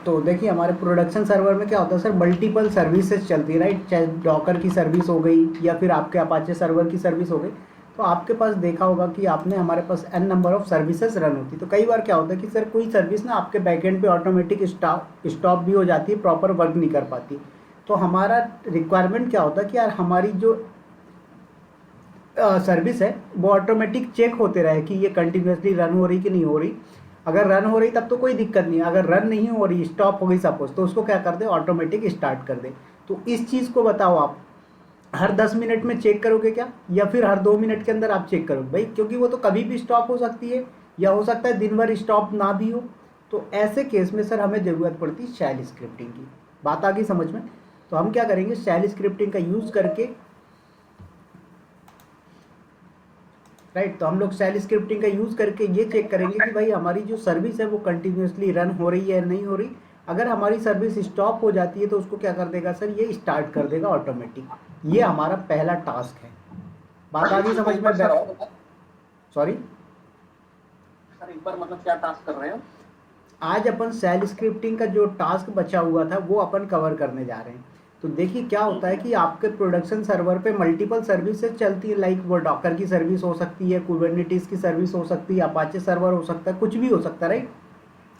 तो देखिए हमारे प्रोडक्शन सर्वर में क्या होता है सर, मल्टीपल सर्विसेज चलती है राइट, चाहे डॉकर की सर्विस हो गई या फिर आपके अपाचे सर्वर की सर्विस हो गई। तो आपके पास देखा होगा कि आपने हमारे पास an number of services run होती है। तो कई बार क्या होता है कि सर कोई सर्विस ना आपके बैकएंड पे ऑटोमेटिक स्टॉप भी हो जाती है, प्रॉपर वर्क नहीं कर पाती। तो हमारा रिक्वायरमेंट क्या होता है कि यार हमारी जो सर्विस है वो ऑटोमेटिक चेक होते रहे कि ये कंटिन्यूसली रन हो रही कि नहीं हो रही। अगर रन हो रही तब तो कोई दिक्कत नहीं, अगर रन नहीं हो रही, स्टॉप हो गई सपोज, तो उसको क्या कर दे, ऑटोमेटिक स्टार्ट कर दे। तो इस चीज़ को बताओ आप हर 10 मिनट में चेक करोगे क्या, या फिर हर 2 मिनट के अंदर आप चेक करोगे भाई, क्योंकि वो तो कभी भी स्टॉप हो सकती है, या हो सकता है दिन भर स्टॉप ना भी हो। तो ऐसे केस में सर हमें ज़रूरत पड़ती है शैल स्क्रिप्टिंग की। बात आ गई समझ में। तो हम क्या करेंगे, शैल स्क्रिप्टिंग का यूज़ करके राइट, तो हम लोग शैल स्क्रिप्टिंग का यूज़ करके ये चेक करेंगे कि भाई हमारी जो सर्विस है वो कंटिन्यूसली रन हो रही है नहीं हो रही। अगर हमारी सर्विस स्टॉप हो जाती है तो उसको क्या कर देगा सर, ये स्टार्ट कर देगा ऑटोमेटिक। ये हमारा पहला टास्क है। बात आ गई समझ में। सॉरी सर एक बार मतलब क्या टास्क कर रहे हो? आज अपन शैल स्क्रिप्टिंग का जो टास्क बचा हुआ था वो अपन कवर करने जा रहे हैं। तो देखिए क्या होता है कि आपके प्रोडक्शन सर्वर पे मल्टीपल सर्विसेज चलती है, लाइक वो डॉकर की सर्विस हो सकती है, कुबरनेटिस की सर्विस हो सकती है, अपाचे सर्वर हो सकता है, कुछ भी हो सकता है राइट।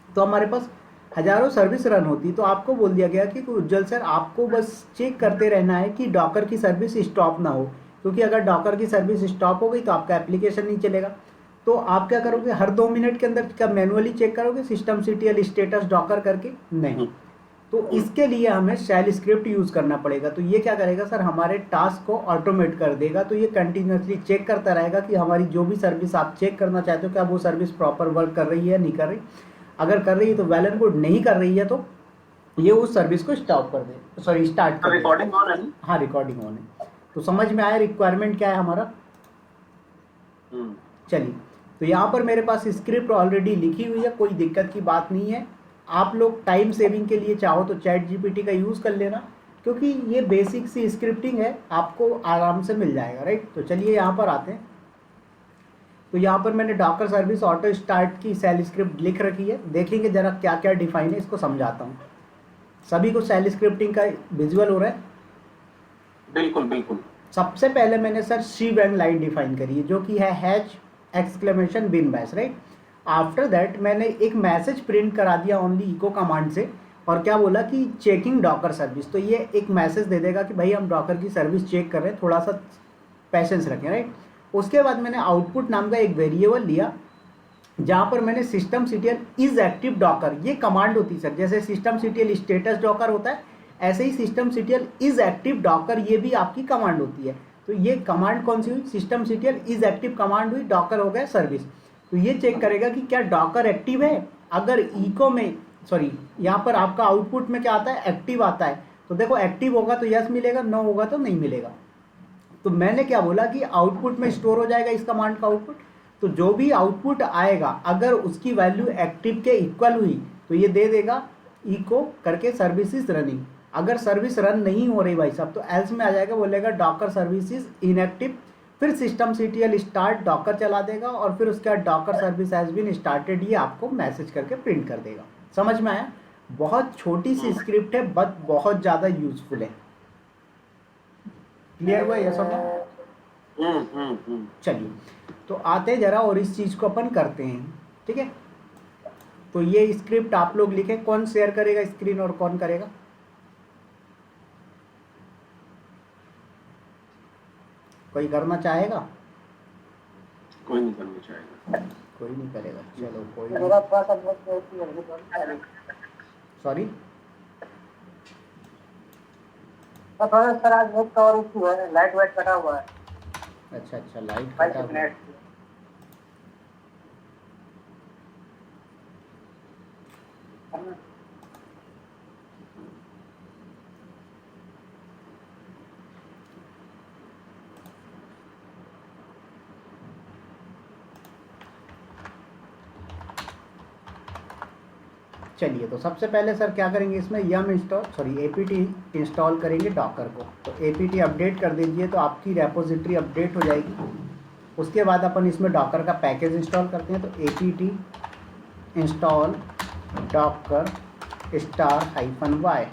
तो हमारे पास हजारों सर्विस रन होती। तो आपको बोल दिया गया कि उज्जवल सर आपको बस चेक करते रहना है कि डॉकर की सर्विस स्टॉप ना हो, क्योंकि अगर डॉकर की सर्विस स्टॉप हो गई तो आपका एप्लीकेशन नहीं चलेगा। तो आप क्या करोगे, हर 2 मिनट के अंदर क्या मैनुअली चेक करोगे सिस्टम सीटीएल स्टेटस डॉकर करके? नहीं। तो इसके लिए हमें शैल स्क्रिप्ट यूज़ करना पड़ेगा। तो ये क्या करेगा सर, हमारे टास्क को ऑटोमेट कर देगा। तो ये कंटिन्यूसली चेक करता रहेगा कि हमारी जो भी सर्विस आप चेक करना चाहते हो क्या वो सर्विस प्रॉपर वर्क कर रही है नहीं कर रही। अगर कर रही है तो वेल एंड गुड, नहीं कर रही है तो ये उस सर्विस को स्टॉप कर दे, सॉरी स्टार्ट कर दे। रिकॉर्डिंग ऑन है? हाँ रिकॉर्डिंग ऑन है। तो समझ में आया रिक्वायरमेंट क्या है हमारा। चलिए, तो यहाँ पर मेरे पास स्क्रिप्ट ऑलरेडी लिखी हुई है, कोई दिक्कत की बात नहीं है। आप लोग टाइम सेविंग के लिए चाहो तो चैट जीपीटी का यूज़ कर लेना, क्योंकि ये बेसिक सी स्क्रिप्टिंग है, आपको आराम से मिल जाएगा राइट। तो चलिए यहाँ पर आते हैं। तो यहाँ पर मैंने डॉकर सर्विस ऑटो स्टार्ट की शैल स्क्रिप्ट लिख रखी है। देखेंगे जरा क्या क्या डिफाइन है, इसको समझाता हूँ। सभी को शैल स्क्रिप्टिंग का विजुअल हो रहा है? बिल्कुल बिल्कुल। सबसे पहले मैंने sir shebang line define करी है, जो कि है hash exclamation bin bash right. After that मैंने एक मैसेज प्रिंट करा दिया ओनली इको कमांड से, और क्या बोला कि चेकिंग डॉकर सर्विस। तो ये एक मैसेज दे देगा कि भाई हम डॉकर की सर्विस चेक कर रहे हैं, थोड़ा सा पेशेंस रखें राइट। उसके बाद मैंने आउटपुट नाम का एक वेरिएबल लिया, जहाँ पर मैंने system CTL is active Docker, ये कमांड होती है सर, जैसे सिस्टम सीटीएल स्टेटस डॉकर होता है ऐसे ही systemctl is active Docker ये भी आपकी कमांड होती है। तो ये कमांड कौन सी हुई, system CTL is active command हुई, डॉकर हो गया सर्विस। तो ये चेक करेगा कि क्या डॉकर एक्टिव है। अगर इको में सॉरी यहाँ पर आपका आउटपुट में क्या आता है, एक्टिव आता है। तो देखो एक्टिव होगा तो यस मिलेगा, नो होगा तो नहीं मिलेगा। तो मैंने क्या बोला कि आउटपुट में स्टोर हो जाएगा इस कमांड का आउटपुट। तो जो भी आउटपुट आएगा अगर उसकी वैल्यू एक्टिव के इक्वल हुई तो ये दे देगा इको करके सर्विसेज रनिंग। अगर सर्विस रन नहीं हो रही भाई साहब तो एल्स में आ जाएगा, बोलेगा डॉकर सर्विसेज इनएक्टिव, फिर सिस्टम सीटीएल स्टार्ट डॉकर चला देगा और फिर उसके बाद docker service has been started ये आपको मैसेज करके प्रिंट कर देगा। समझ में आया? बहुत छोटी सी स्क्रिप्ट है बट बहुत ज़्यादा यूजफुल है। क्लियर हुआ ये सब? चलिए तो आते जरा और इस चीज़ को अपन करते हैं, ठीक है। तो ये स्क्रिप्ट आप लोग लिखें, कौन शेयर करेगा स्क्रीन और कौन करेगा? कोई करना चाहेगा? कोई नहीं करना चाहेगा। कोई नहीं करेगा, चलो कोई नहीं। सॉरी सर आज नेट का और इशू है, लाइट वाइट कटा हुआ है। अच्छा अच्छा, लाइट कटा हुआ है। चलिए तो सबसे पहले सर क्या करेंगे, इसमें यम इंस्टॉल एपीटी इंस्टॉल करेंगे डॉकर को। तो एपीटी अपडेट कर दीजिए तो आपकी रेपोजिटरी अपडेट हो जाएगी। उसके बाद अपन इसमें डॉकर का पैकेज इंस्टॉल करते हैं। तो APT install docker star hyphen Y.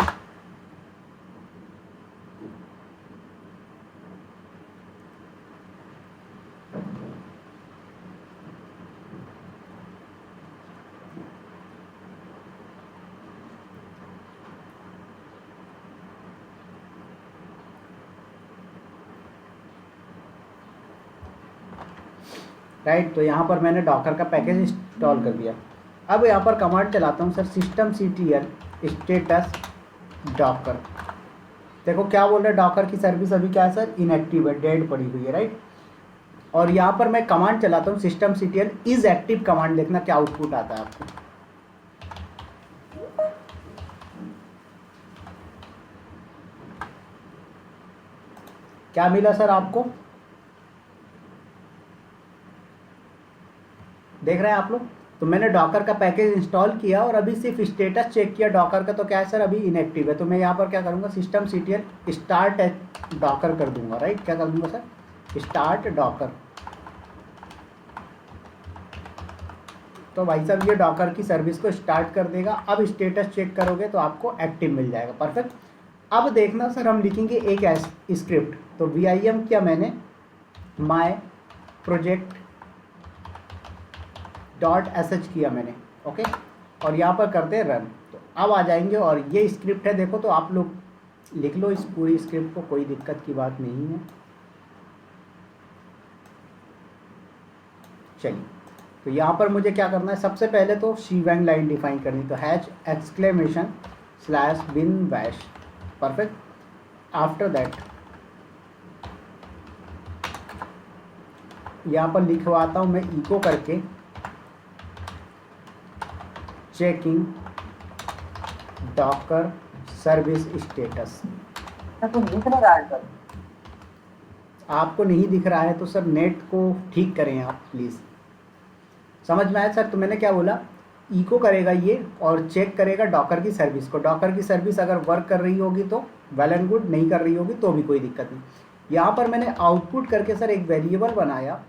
Right, तो यहाँ पर मैंने डॉकर का पैकेज इंस्टॉल कर दिया। अब यहाँ पर कमांड चलाता हूँ सर, systemctl स्टेटस डॉकर। देखो क्या बोल रहा है, डॉकर की सर्विस अभी क्या है सर, इनएक्टिव है, डेड पड़ी हुई है, राइट। और यहाँ पर मैं कमांड चलाता हूँ systemctl इज एक्टिव कमांड, देखना क्या आउटपुट आता है आपको। क्या मिला सर आपको, देख रहे हैं आप लोग। तो मैंने डॉकर का पैकेज इंस्टॉल किया और अभी सिर्फ स्टेटस चेक किया डॉकर का, तो क्या है सर, अभी इनएक्टिव है। तो मैं यहाँ पर क्या करूँगा, systemctl स्टार्ट डॉकर कर दूंगा, राइट। क्या कर दूंगा सर, स्टार्ट डॉकर। तो भाई साहब ये डॉकर की सर्विस को स्टार्ट कर देगा। अब स्टेटस चेक करोगे तो आपको एक्टिव मिल जाएगा, परफेक्ट। अब देखना सर, हम लिखेंगे एक स्क्रिप्ट। तो vim किया मैंने, माई प्रोजेक्ट .sh किया मैंने, ओके। और यहाँ पर करते हैं रन। तो अब आ जाएंगे और ये स्क्रिप्ट है, देखो। तो आप लोग लिख लो इस पूरी स्क्रिप्ट को, कोई दिक्कत की बात नहीं है। चलिए, तो यहाँ पर मुझे क्या करना है, सबसे पहले तो shebang लाइन डिफाइन करनी। तो #bin_bash, परफेक्ट। आफ्टर दैट यहाँ पर लिखवाता हूँ मैं इको करके चेकिंग डॉकर सर्विस स्टेटस। तो दिख नहीं रहा है सर। आपको नहीं दिख रहा है तो सर नेट को ठीक करें आप प्लीज़। समझ में आया सर। तो मैंने क्या बोला, इको करेगा ये और चेक करेगा डॉकर की सर्विस को। डॉकर की सर्विस अगर वर्क कर रही होगी तो वेल एंड गुड, नहीं कर रही होगी तो भी कोई दिक्कत नहीं। यहाँ पर मैंने आउटपुट करके सर एक वेरिएबल बनाया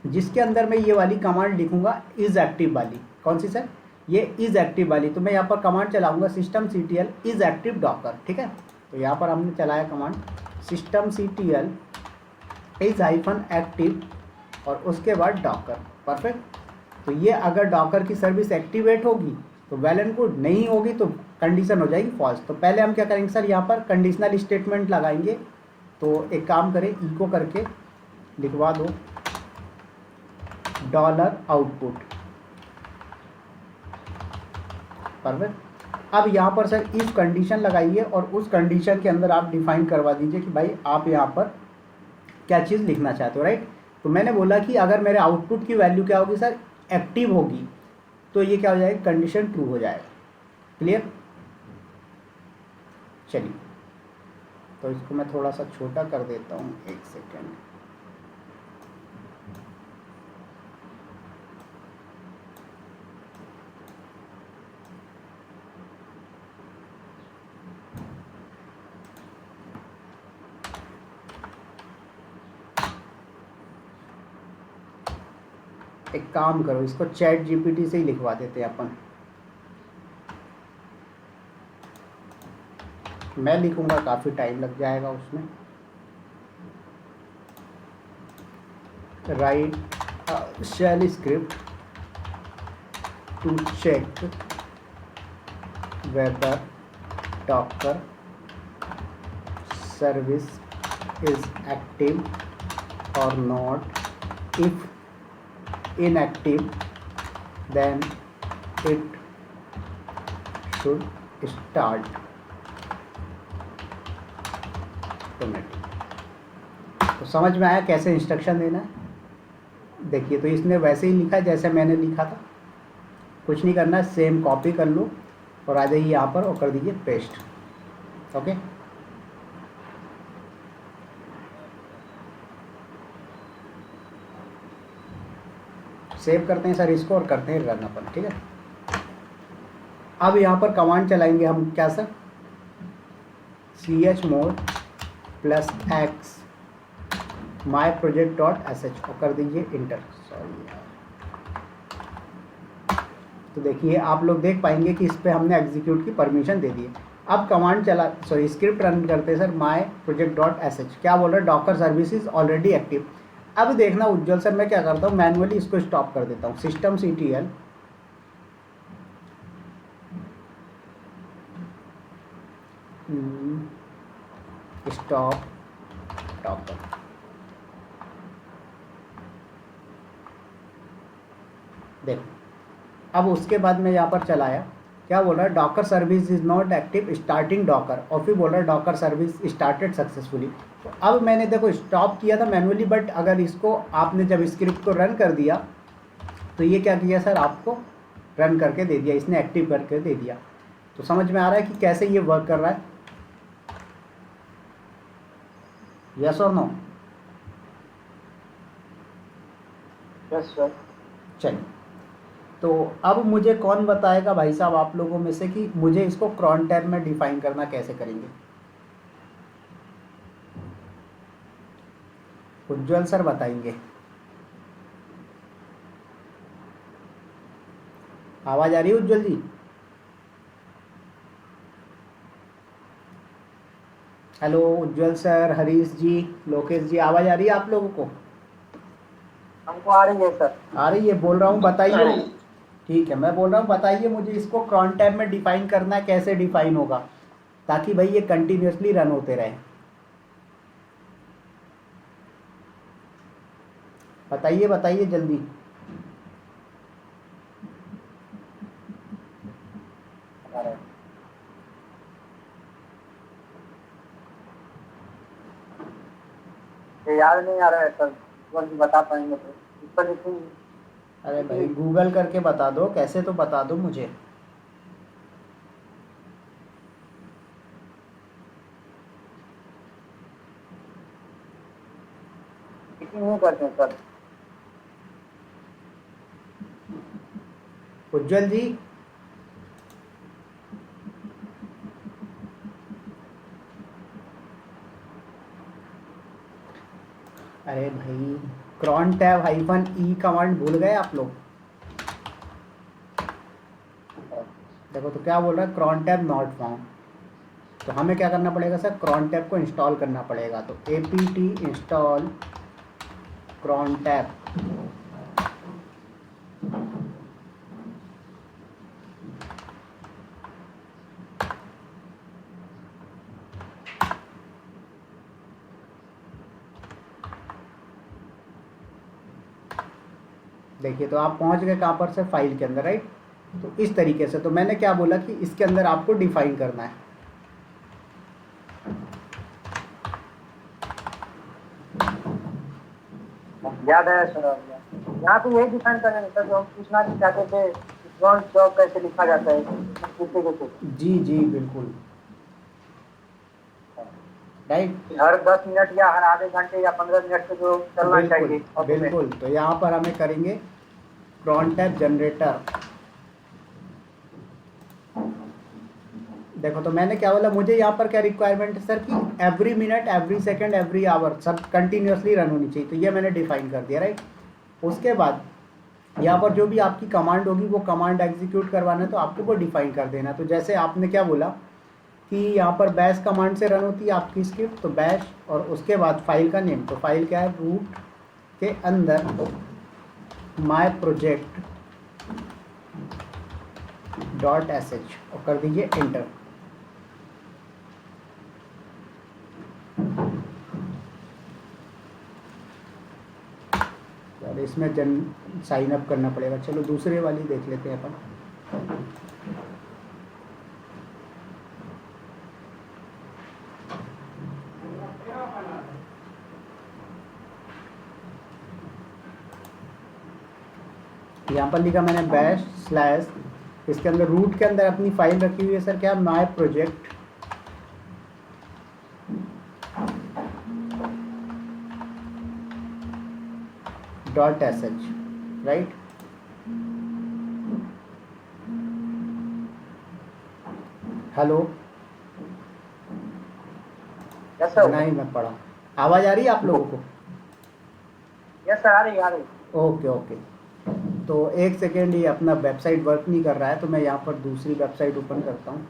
जिसके अंदर मैं ये वाली कमांड लिखूंगा, इज एक्टिव वाली। कौन सी सर, ये इज एक्टिव वाली। तो मैं यहाँ पर कमांड चलाऊंगा systemctl इज एक्टिव डॉकर, ठीक है। तो यहाँ पर हमने चलाया command systemctl is hyphen active और उसके बाद डॉकर, परफेक्ट। तो ये अगर डॉकर की सर्विस एक्टिवेट होगी तो वेल एंड गुड, नहीं होगी तो कंडीशन हो जाएगी फॉल्स। तो पहले हम क्या करेंगे सर, यहाँ पर कंडीशनल स्टेटमेंट लगाएंगे। तो एक काम करें, इको करके लिखवा दो $output, परफेक्ट। अब यहाँ पर सर इफ कंडीशन लगाइए और उस कंडीशन के अंदर आप डिफाइन करवा दीजिए कि भाई आप यहाँ पर क्या चीज़ लिखना चाहते हो, राइट। तो मैंने बोला कि अगर मेरे आउटपुट की वैल्यू क्या होगी सर, एक्टिव होगी, तो ये क्या हो जाएगा, कंडीशन ट्रू हो जाएगा। क्लियर। चलिए, तो इसको मैं थोड़ा सा छोटा कर देता हूँ, एक सेकेंड। एक काम करो, इसको चैट जीपीटी से ही लिखवा देते हैं अपन। मैं लिखूंगा, काफ़ी टाइम लग जाएगा उसमें। Write shell script to check whether Docker service is active और not. If inactive then it should start automatic। तो समझ में आया कैसे इंस्ट्रक्शन देना है। देखिए, तो इसने वैसे ही लिखा जैसे मैंने लिखा था, कुछ नहीं करना है, सेम कॉपी कर लो और आ जाइए यहाँ पर और कर दीजिए पेस्ट, ओके। सेव करते हैं सर इसको और करते हैं रन अपन, ठीक है। अब यहाँ पर कमांड चलाएंगे हम, क्या सर, chmod +x myproject.sh और कर दीजिए इंटर। सॉरी, तो देखिए आप लोग देख पाएंगे कि इस पर हमने एग्जीक्यूट की परमिशन दे दी है। अब कमांड चला स्क्रिप्ट रन करते हैं sir, my project dot S H, क्या बोल रहा है, Docker service is already active. अब देखना उज्ज्वल सर, मैं क्या करता हूँ, मैनुअली इसको स्टॉप कर देता हूँ, सिस्टम CTL स्टॉप डॉकर। देखो अब उसके बाद मैं यहाँ पर चलाया, क्या बोल रहा है, Docker service is not active starting Docker, और फिर बोल रहा है डॉकर सर्विस स्टार्टेड सक्सेसफुली। तो अब मैंने देखो स्टॉप किया था मैनुअली, बट अगर इसको आपने जब स्क्रिप्ट को रन कर दिया तो ये क्या किया सर, आपको रन करके दे दिया, इसने एक्टिव करके दे दिया। तो समझ में आ रहा है कि कैसे ये वर्क कर रहा है, यस और नो? Yes sir. चलिए, तो अब मुझे कौन बताएगा भाई साहब आप लोगों में से कि मुझे इसको क्रॉन टैब में डिफाइन करना कैसे करेंगे? उज्ज्वल सर बताएंगे। आवाज आ रही है उज्ज्वल जी? हेलो उज्ज्वल सर, हरीश जी, लोकेश जी, आवाज आ रही है आप लोगों को? हमको आ रही है सर। आ रही है, बोल रहा हूँ बताइए। ठीक है, मैं बोल रहा हूँ बताइए मुझे इसको क्रॉन टैब में डिफाइन करना है, कैसे डिफाइन होगा ताकि भाई ये कंटिन्यूअसली रन होते रहे। बताइए बताइए जल्दी। ये याद नहीं आ रहा है सर, बता पाएंगे तो इस पर लिखूंगी। अरे भाई गूगल करके बता दो, कैसे तो बता दो मुझे। नहीं करते हैं सर। उज्ज्वल जी, अरे भाई क्रॉन टैब -E कमांड भूल गए आप लोग? देखो तो क्या बोल रहा है, क्रॉन टैब नॉट फाउंड। तो हमें क्या करना पड़ेगा सर, क्रॉन टैब को इंस्टॉल करना पड़ेगा। तो apt इंस्टॉल क्रॉन टैब। देखिए तो आप पहुंच गए कहाँ पर से, फाइल के अंदर, राइट? तो इस तरीके से, तो मैंने क्या बोला कि इसके अंदर आपको डिफाइन करना है। याद है सर, यहाँ पे यही डिफाइन कर रहे हैं सर, जो हम पूछना चाहते थे क्रॉन जॉब कैसे लिखा जाता है, पूछते थे। जी जी बिल्कुल, राइट। हर 10 मिनट या हर आधे घंटे या 15 मिनट से जो चलना चाहिए। बिल्कुल, तो यहाँ पर हमें करेंगे क्रॉन टैब जनरेटर। देखो तो मैंने क्या बोला, मुझे यहाँ पर क्या रिक्वायरमेंट है सर कि every minute, every second, every our सब कंटिन्यूअसली रन होनी चाहिए। तो ये मैंने डिफाइन कर दिया, राइट। उसके बाद यहाँ पर जो भी आपकी कमांड होगी वो कमांड एग्जीक्यूट करवाना है तो आपको वो डिफाइन कर देना। तो जैसे आपने क्या बोला कि यहाँ पर बैश कमांड से रन होती है आपकी स्क्रिप्ट, तो बैश और उसके बाद फाइल का नेम, तो फाइल क्या है, रूट के अंदर माई प्रोजेक्ट डॉट sh और कर दीजिए एंटर। और इसमें साइन अप करना पड़ेगा। चलो दूसरे वाली देख लेते हैं अपन। यहाँ पर लिखा मैंने बैश स्लैश, इसके अंदर रूट के अंदर अपनी फाइल रखी हुई है सर, क्या, my project dot sh, right. Hello, yes sir. नहीं मैं पढ़ा, आवाज आ रही है आप लोगों को? यस सर, आ रही। Okay okay. तो एक सेकेंड, ये अपना वेबसाइट वर्क नहीं कर रहा है, तो मैं यहाँ पर दूसरी वेबसाइट ओपन करता हूँ।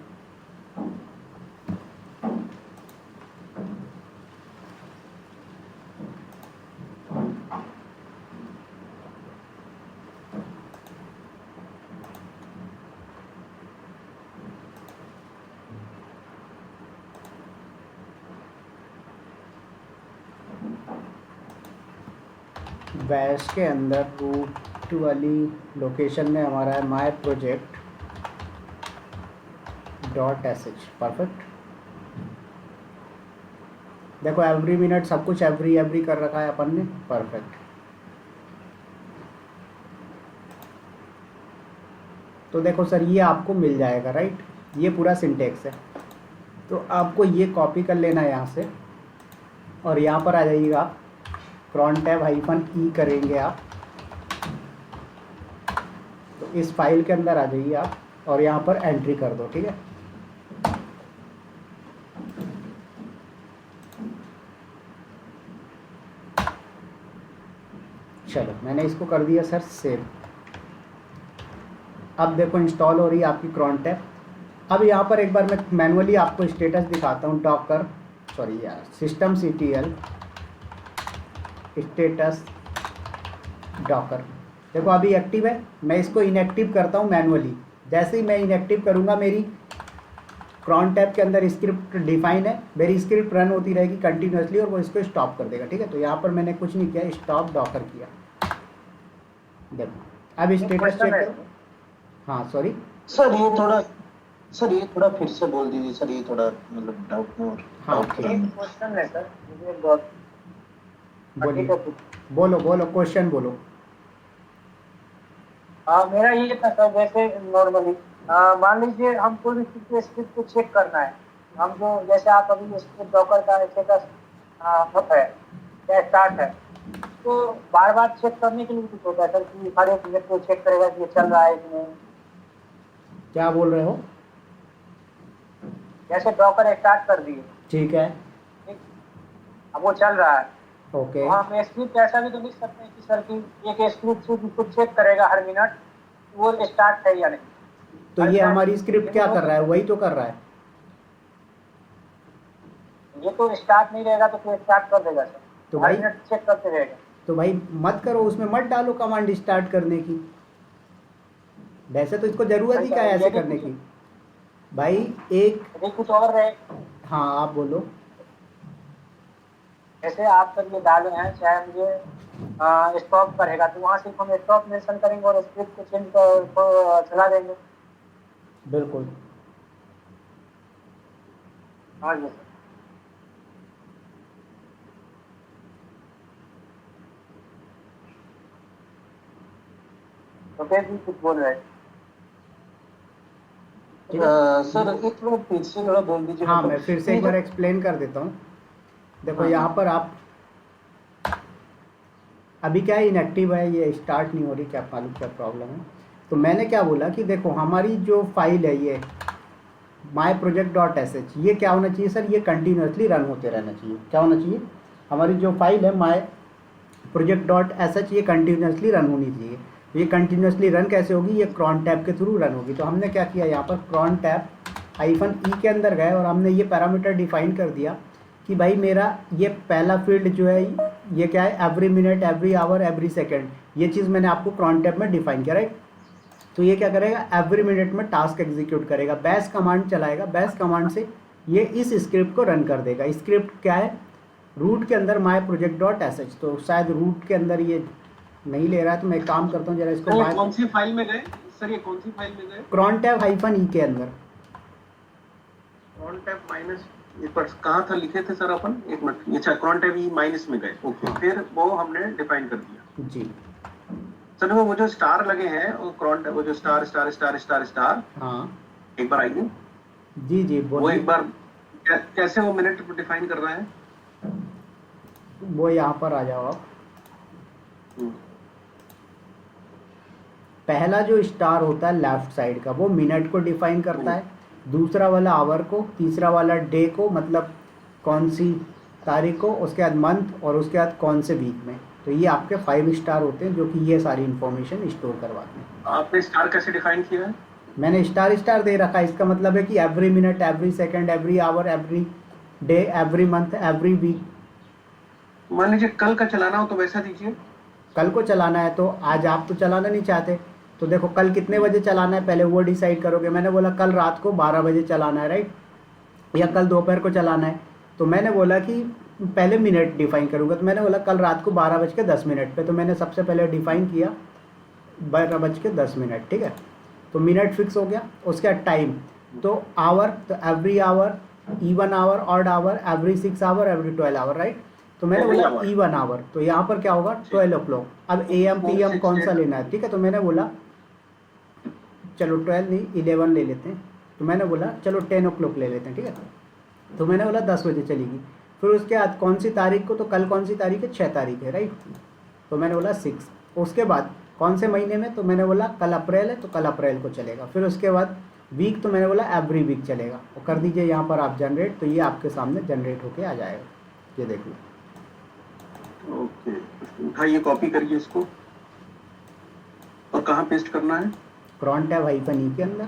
बैश के अंदर रूट वाली लोकेशन में हमारा है माई प्रोजेक्ट .sh। परफेक्ट। देखो एवरी मिनट सब कुछ एवरी कर रखा है अपन ने। परफेक्ट। तो देखो सर, ये आपको मिल जाएगा, राइट। ये पूरा सिंटेक्स है। तो आपको ये कॉपी कर लेना है यहाँ से, और यहाँ पर आ जाइएगा आप, cron tab -e करेंगे आप, तो इस फाइल के अंदर आ जाइए आप, और यहाँ पर एंट्री कर दो, ठीक है। चलो, मैंने इसको कर दिया सर सेव। अब देखो इंस्टॉल हो रही है आपकी cron tab। अब यहाँ पर एक बार मैं मैनुअली आपको स्टेटस दिखाता हूँ। डॉकर सॉरी यार systemctl स्टेटस डॉकर, देखो अभी एक्टिव है। मैं इसको इनएक्टिव करता हूँ मैनुअली। जैसे ही मैं इनएक्टिव करूँगा, मेरी cron tab के अंदर स्क्रिप्ट डिफाइन है, मेरी स्क्रिप्ट रन होती रहेगी कंटिन्यूसली, और वो इसको स्टॉप कर देगा, ठीक है। तो यहाँ पर मैंने कुछ नहीं किया, स्टॉप डॉकर किया। देखो अब स्टेटस चेक करो। हाँ सॉरी सर, ये थोड़ा फिर से बोल दीजिए सर, ये थोड़ा मतलब डाउट में। हाँ एक क्वेश्चन है सर, मुझे एक बहुत बोलिए, बोलो क्वेश्चन बोलो। मेरा ये था सर, जैसे नॉर्मली मान लीजिए हमको भी स्क्रिप्ट को चेक करना है। हम जो जैसे आप अभी स्क्रिप्ट डॉकर का स्टेटस है या स्टार्ट है, तो बार बार चेक करने के लिए कुछ होता है सर कि हर एक मिनट को चेक करेगा कि ये चल रहा है कि नहीं? क्या बोल रहे हो? जैसे डॉकर स्टार्ट कर दिए, ठीक है, अब वो चल रहा है, ओके। तो हम स्क्रिप्ट ऐसा भी तो लिख सकते हैं कि सर की एक स्क्रिप्ट से कुछ चेक करेगा हर मिनट वो स्टार्ट है या नहीं। तो ये हमारी स्क्रिप्ट क्या कर रहा है? वही तो कर रहा है। ये तो स्टार्ट नहीं रहेगा तो फिर स्टार्ट कर देगा सर, तो हर भाई मिनट चेक करते रहेगा। तो भाई मत करो, उसमें मत डालो कमांड स्टार्ट करने की। वैसे तो इसको जरूरत ही क्या है ऐसे करने की भाई। एक यदि कुछ और रहे, हाँ आप बोलो। जैसे आप सर ये डाले हैं, चाहे मुझे स्टॉप करेगा तो वहाँ सिर्फ हम स्टॉप मेंशन करेंगे और स्क्रिप्ट को चेंज कर चला देंगे। बिल्कुल। हाँ जी सर। तो फिर भी कुछ बोल रहे हैं सर एक थोड़ा फिर से थोड़ा बोल दीजिए। हाँ मैं फिर से एक बार एक्सप्लेन कर देता हूँ। देखो हाँ। यहाँ पर आप अभी क्या है, इनएक्टिव है, ये स्टार्ट नहीं हो रही, क्या मालूम क्या प्रॉब्लम है। तो मैंने क्या बोला कि देखो हमारी जो फाइल है ये myproject.sh, ये क्या होना चाहिए सर? ये कंटिन्यूसली रन होते रहना चाहिए। क्या होना चाहिए? हमारी जो फाइल है myproject.sh ये कंटिन्यूसली रन होनी चाहिए। ये कंटिन्यूसली रन कैसे होगी? ये cron tab के थ्रू रन होगी। तो हमने क्या किया, यहाँ पर cron tab -e के अंदर गए और हमने ये पैरामीटर डिफाइन कर दिया कि भाई मेरा ये पहला फील्ड जो है ये क्या है, every minute, every hour, every second. ये चीज़ मैंने आपको cron tab में डिफाइन किया, राइट। तो ये क्या करेगा, एवरी मिनट में टास्क एग्जीक्यूट करेगा, बैश कमांड चलाएगा। बैश कमांड से ये इस स्क्रिप्ट को रन कर देगा। स्क्रिप्ट क्या है? रूट के अंदर myproject.sh। तो शायद रूट के अंदर ये नहीं ले रहा है, तो मैं एक काम करता हूँ जरा इसको कौन सी फाइल में गए सर? ये कौन सी फाइल में गए? cron tab -e के अंदर। cron tab माइनस एक बार कहाँ था लिखे थे सर अपन? एक मिनट। अच्छा, cron tab ई माइनस में गए, ओके। हाँ। फिर वो हमने डिफाइन कर दिया जी सर। वो जो स्टार लगे हैं वो cron tab, वो जो star star star star star, हाँ एक बार आइए। जी जी वो बोलिए। एक बार कैसे वो मिनट डिफाइन कर रहा है? वो यहाँ पर आ जाओ आप। पहला जो स्टार होता है लेफ्ट साइड का, वो मिनट को डिफाइन करता है। दूसरा वाला आवर को, तीसरा वाला डे को, मतलब कौन सी तारीख को, उसके बाद मंथ, और उसके बाद कौन से वीक में। तो ये आपके 5 स्टार होते हैं जो कि ये सारी इन्फॉर्मेशन स्टोर करवाते हैं। आपने स्टार कैसे डिफाइन किया है? मैंने स्टार स्टार दे रखा है, इसका मतलब है कि every minute, every second, every hour, every day, every month, every week. मान लीजिए कल का चलाना हो तो वैसा दीजिए। कल को चलाना है तो आज आप तो चलाना नहीं चाहते, तो देखो कल कितने बजे चलाना है पहले वो डिसाइड करोगे। मैंने बोला कल रात को 12 बजे चलाना है, राइट, या कल दोपहर को चलाना है, तो मैंने बोला कि पहले मिनट डिफाइन करूँगा। तो मैंने बोला कल रात को 12:10 पे, तो मैंने सबसे पहले डिफाइन किया 12:10, ठीक है। तो मिनट फिक्स हो गया। उसके बाद टाइम, तो आवर, तो every hour, even hour, odd hour, every 6 hour, every 12 hour, right. तो मैंने Every बोला hour। इवन आवर, तो यहाँ पर क्या होगा 12 o'clock। अब AM PM कौन सा लेना है, ठीक है। तो मैंने बोला चलो 12 नहीं 11 ले लेते हैं। तो मैंने बोला चलो 10 o'clock ले लेते हैं, ठीक है। तो मैंने बोला 10 बजे चलेगी। फिर उसके बाद कौन सी तारीख को, तो कल कौन सी तारीख है, 6 तारीख है, राइट। तो मैंने बोला 6। उसके बाद कौन से महीने में, तो मैंने बोला कल अप्रैल है तो कल अप्रैल को चलेगा। फिर उसके बाद वीक, तो मैंने बोला एवरी वीक चलेगा। और कर दीजिए यहाँ पर आप जनरेट, तो ये आपके सामने जनरेट होके आ जाएगा, ये देख लो। ओके, उठाइए, कॉपी करिए इसको, और कहाँ पेस्ट करना है? क्रॉन टैब -E के अंदर।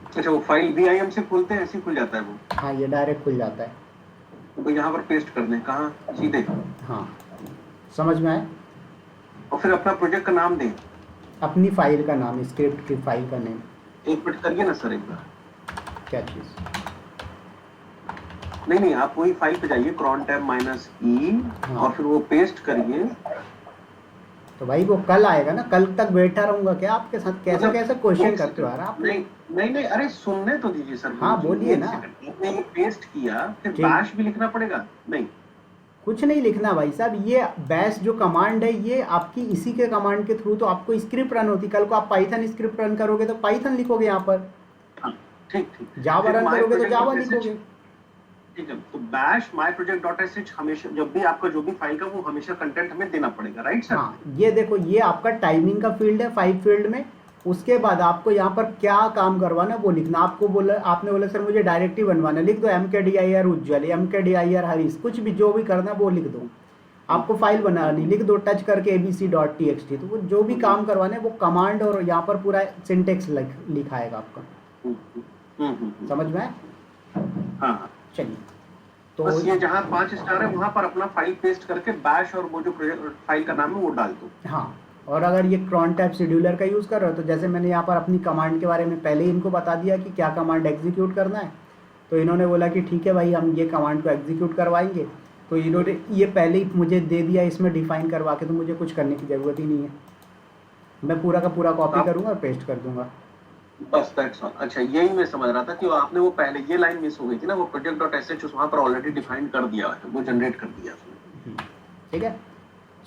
अच्छा, वो फाइल VIM से खोलते हैं, ऐसे ही खुल जाता है वो? हाँ, ये डायरेक्ट खुल जाता है। तो यहाँ पर पेस्ट कर दें, कहाँ? सीधे? हाँ, समझ में आए। और फिर अपना प्रोजेक्ट का नाम दें। अपनी फाइल का नाम, स्क्रिप्ट की फाइल का नेम। एक मिनट करिए ना सर, एक बार। क्या चीज़? नहीं, आप वही फाइल पे जाइए, cron tab -E, हाँ। और फिर वो पेस्ट करिए। तो भाई वो कल आएगा ना, कल तक बैठा रहूंगा क्या आपके साथ? कैसे मतलब कैसे क्वेश्चन करते हो यार आप? नहीं, अरे सुनने तो दीजिए सर। हाँ, बोलिए ना। आपने ये पेस्ट किया, फिर ठीक। बैश भी लिखना पड़ेगा? नहीं, कुछ नहीं लिखना भाई साहब। ये बैश जो कमांड है ये आपकी इसी के कमांड के थ्रू तो आपको स्क्रिप्ट रन होती। कल को आप पाइथन स्क्रिप्ट रन करोगे तो पाइथन लिखोगे यहाँ पर। हाँ, ठीक। जावा फिर रन my करोगे तो project जावा dot sh, लिखोगे। ठीक है। तो बैश myproject.sh हमेशा, जब भी आपका जो भी फाइल का, वो हमेशा कंटेंट हमें देना पड़ेगा, राइट सर? हाँ, ये देखो, ये आपका टाइमिंग का फील्ड है 5 फील्ड में। उसके बाद आपको यहाँ पर क्या काम करवाना है वो लिखना। आपको बोला, आपने बोला सर मुझे डायरेक्टिव बनवाना है, लिख दो MKDIR उज्ज्वल, MKDIR हरीश, कुछ भी जो भी करना है वो लिख दो। आपको फाइल बनानी, लिख दो टच करके abc.txt। तो वो जो भी काम करवाना है वो कमांड और यहाँ पर पूरा सिंटेक्स लिखाएगा आपका। समझ में आए? हाँ। चलिए, तो बस ये जहाँ 5 स्टार है वहां पर अपना फाइल पेस्ट करके बैश और वो जो फाइल का नाम है वो डाल दो। हाँ, और अगर ये क्रॉन टैब शेड्यूलर का यूज़ कर रहे हो तो जैसे मैंने यहाँ पर अपनी कमांड के बारे में पहले ही इनको बता दिया कि क्या कमांड एग्जीक्यूट करना है, तो इन्होंने बोला कि ठीक है भाई हम ये कमांड को एग्जीक्यूट करवाएंगे। तो इन्होंने ये पहले ही मुझे दे दिया इसमें डिफाइन करवा के, तो मुझे कुछ करने की ज़रूरत ही नहीं है। मैं पूरा का पूरा कॉपी करूँगा और पेस्ट कर दूंगा। बस दैट्स ऑल। अच्छा, यही मैं समझ रहा था कि आपने वो पहले ये लाइन मिस हो गई थी ना, वो project.sh वहां पर ऑलरेडी डिफाइन कर दिया है, वो जनरेट कर दिया उसने। ठीक है,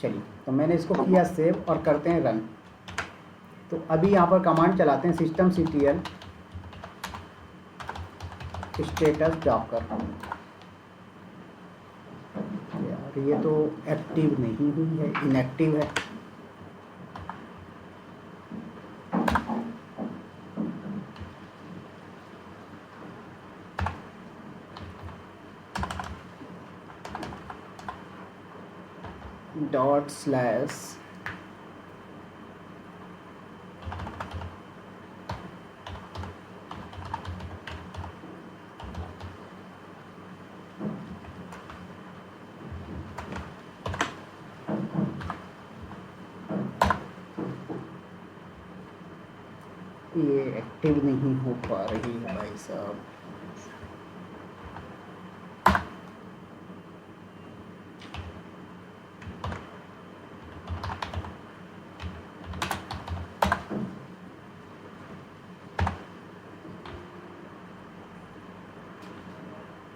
चलिए, तो मैंने इसको किया सेव और करते हैं रन। तो अभी यहाँ पर कमांड चलाते हैं systemctl स्टेटस डॉकर। यार ये तो एक्टिव नहीं हुई है, इनएक्टिव है। // ये एक्टिव नहीं हो पा रही है भाई साहब।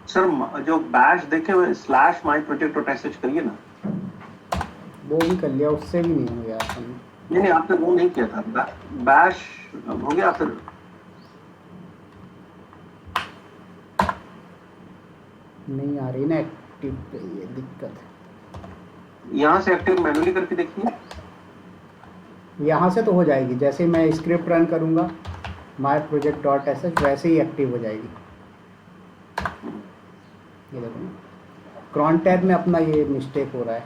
सर जो बैश देखे हुए /myproject.sh करिए ना। वो भी कर लिया, उससे भी नहीं हो गया। नहीं, आपने वो नहीं किया था। बैश हो गया फिर? नहीं आ रही ना एक्टिव पे, ये दिक्कत है। यहाँ से एक्टिव मैनुअली करके देखिए। यहाँ से तो हो जाएगी, जैसे मैं स्क्रिप्ट रन करूँगा myproject.sh वैसे ही एक्टिव हो जाएगी। ये देखो ना, क्रॉन टैब में अपना ये मिस्टेक हो रहा है।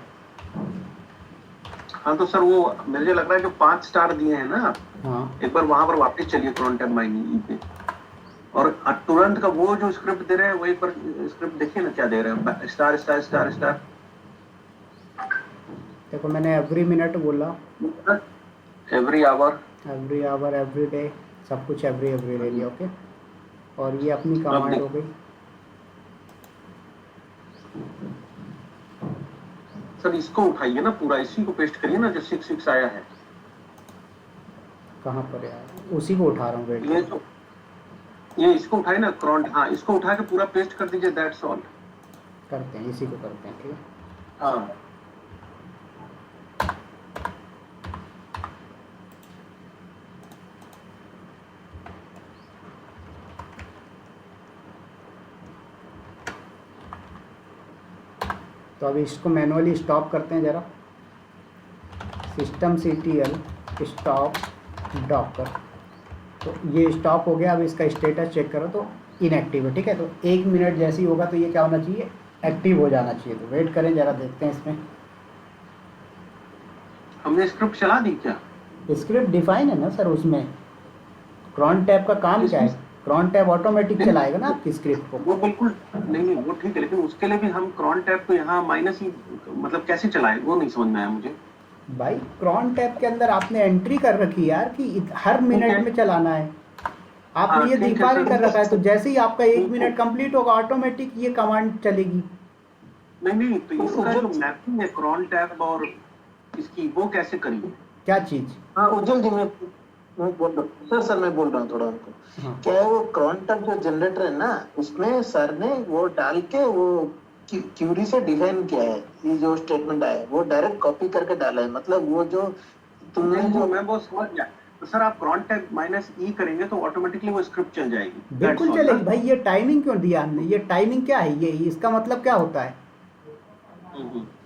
हाँ तो सर वो मुझे लग रहा है जो 5 स्टार दिए हैं ना, हाँ एक बार वहां पर वापस चलिए क्रोन टैब माइनिंग पे, और तुरंत का वो जो स्क्रिप्ट दे रहे हैं वही पर स्क्रिप्ट देखिए ना क्या दे रहे हैं, स्टार स्टार स्टार स्टार। देखो मैंने एवरी मिनट बोला, every hour. Every hour, every day, सब कुछ एवरी एवरी ले लिया। ओके, और ये अपनी कमांड हो गई। सर इसको उठाइए ना पूरा, इसी को पेस्ट करिए ना जो 6 आया है। कहाँ पर यार, उसी को उठा रहा हूँ, वेट। ये जो ये इसको उठाए ना क्रॉन्ट, हाँ इसको उठा के पूरा पेस्ट कर दीजिए, दैट्स ऑल। करते हैं, इसी को करते हैं, ठीक है। हाँ तो अभी इसको मैनुअली स्टॉप करते हैं ज़रा। सिस्टम CTL स्टॉप डॉकर, तो ये स्टॉप हो गया। अब इसका स्टेटस चेक करो तो इनएक्टिव है, ठीक है। तो 1 मिनट जैसे ही होगा तो ये क्या होना चाहिए, एक्टिव हो जाना चाहिए। तो वेट करें ज़रा, देखते हैं इसमें। हमने स्क्रिप्ट चला दी क्या? स्क्रिप्ट डिफाइन है ना सर उसमें। क्रॉन टैब का काम क्या है, क्रॉन टैब ऑटोमेटिक चलाएगा ना आपकी स्क्रिप्ट को। वो बिल्कुल नहीं, वो ठीक है, लेकिन उसके लिए भी हम क्रॉन टैब को यहाँ माइनस ही मतलब कैसे चलाए, वो नहीं समझ में आया मुझे। भाई क्रॉन टैब के अंदर आपने एंट्री कर रखी है यार कि हर मिनट में चलाना है। आपने हाँ, ये ठीक है डिफाइन सर। कर रखा है, तो जैसे ही आपका 1 मिनट कंप्लीट होगा ऑटोमेटिक ये कमांड चलेगी। नहीं तो इसका जो मैपिंग है क्रॉन टैब और इसकी, वो कैसे करिए? क्या चीज? हाँ उज्जवल जी, मैं बोल रहा हूँ सर मैं बोल रहा हूँ थोड़ा उनको। हाँ। क्या है वो क्रॉन्टम जो जनरेटर है ना, उसमें सर ने वो डाल के वो क्यूरी से डिफाइन किया है। ये जो स्टेटमेंट आया है वो डायरेक्ट कॉपी करके डाला है। मतलब वो जो तुमने जो मैं वो समझ गया। तो सर आप क्रॉन टैब -E करेंगे तो ऑटोमेटिकली वो स्क्रिप्ट चल जाएगी। बिल्कुल चलेगी भाई। ये टाइमिंग क्यों दिया हमने, ये टाइमिंग क्या है, ये इसका मतलब क्या होता है,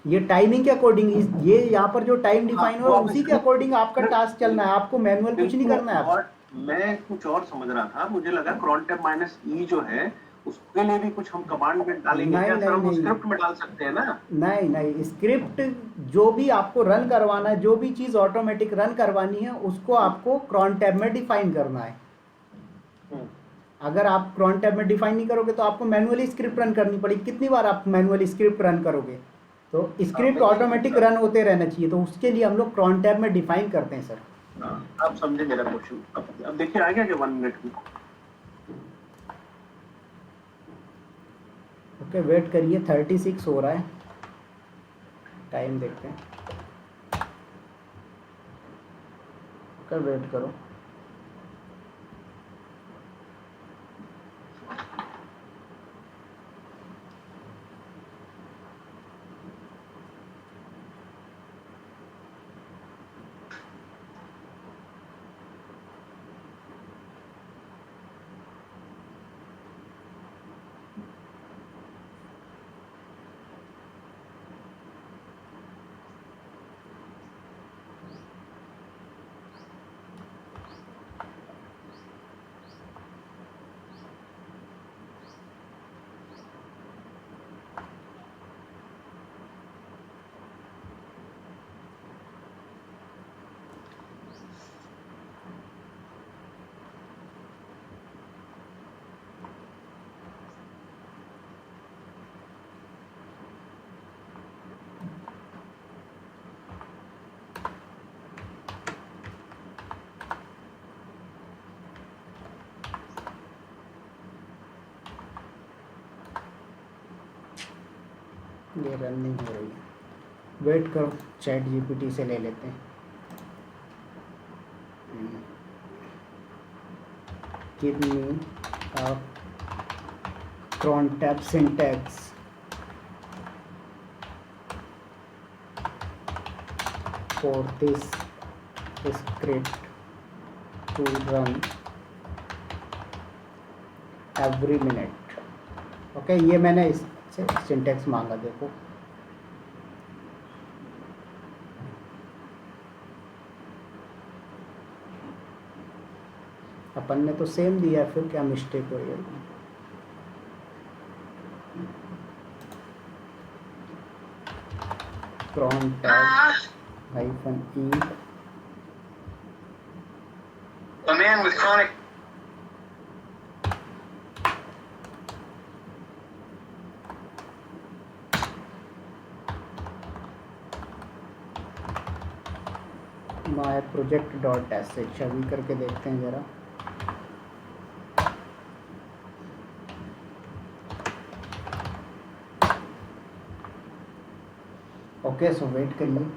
ये टाइमिंग के अकॉर्डिंग, ये यहाँ पर जो टाइम डिफाइन हो उसी के अकॉर्डिंग आपका टास्क चलना है। आपको मैनुअल कुछ नहीं करना है। और मैं कुछ और समझ रहा था, मुझे लगा क्रॉन टैब -E जो है उसके लिए भी कुछ हम कमांड में डालेंगे। नहीं, क्या सर हम नहीं, स्क्रिप्ट में डाल सकते हैं ना? नहीं, स्क्रिप्ट जो भी आपको रन करवाना है, जो भी चीज़ ऑटोमेटिक रन करवानी है उसको आपको क्रॉन टैब में डिफाइन करना है। अगर आप क्रॉन टैब में डिफाइन नहीं करोगे तो आपको मैनुअली स्क्रिप्ट रन करनी पड़ेगी। कितनी बार आप मैनुअली स्क्रिप्ट रन करोगे? तो स्क्रिप्ट ऑटोमेटिक रन होते रहना चाहिए। तो उसके लिए हम लोग क्रॉन टैब में डिफाइन करते हैं सर। आप समझे मेरा क्वेश्चन। अब देखिए आ गया क्या 1 मिनट में? ओके, वेट करिए, 36 हो रहा है, टाइम देखते हैं। ओके, वेट करो। ये रन नहीं हो रही है, वेट करो, चैट GPT से ले लेते हैं। Give me a cron tab syntax for this script to run every minute। Okay, ये मैंने इससे सिंटैक्स मांगा, देखो अपन ने तो सेम दिया है, फिर क्या मिस्टेक हो रही है? cron tab hyphen e A man with chronic my project dot sh अभी करके देखते हैं जरा। ओके सो वेट करिए।